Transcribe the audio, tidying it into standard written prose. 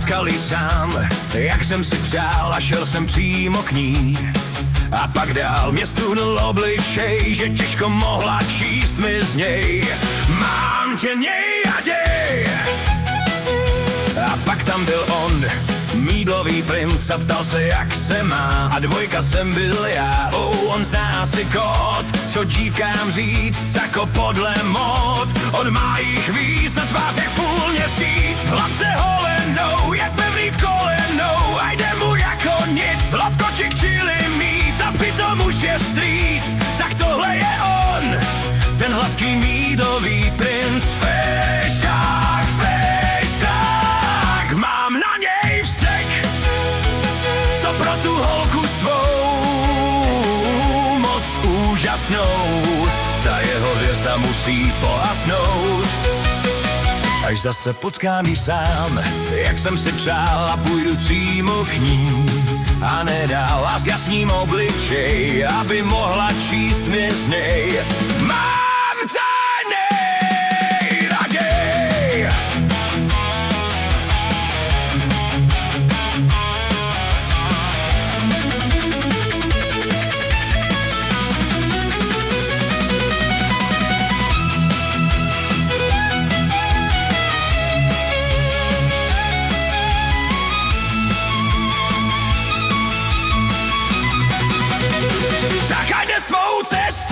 potkali sám, jak jsem si přál a šel jsem přímo k ní. A pak dál mě stuhnul obličej, že těžko mohla číst mi z něj. Mám tě, něj a děj. A pak tam byl on, mídlový princ, a ptal se, jak se má. A dvojka jsem byl já, on zná si kód, co dívkám říct, jako podle mód. On má jich víc, na tvář jak půl měsíc, hladce holenou, jak pevný v kolenou. A jde mu jako nic, lavkočik čili míc, a přitom už je strýc. Tak tohle je on, ten hladký mídlový princ. Fešák, fešák, mám na něj vztek, to pro tu holku svou moc úžasnou. Ta jeho hvězda musí pohasnout, až zase potkám jí sám, jak jsem si přál, a půjdu přímo k ní. A nedal a s jasným obličej, aby mohla číst mi z něj. Mám tě nejraděj. Tak ať jde svou cestou.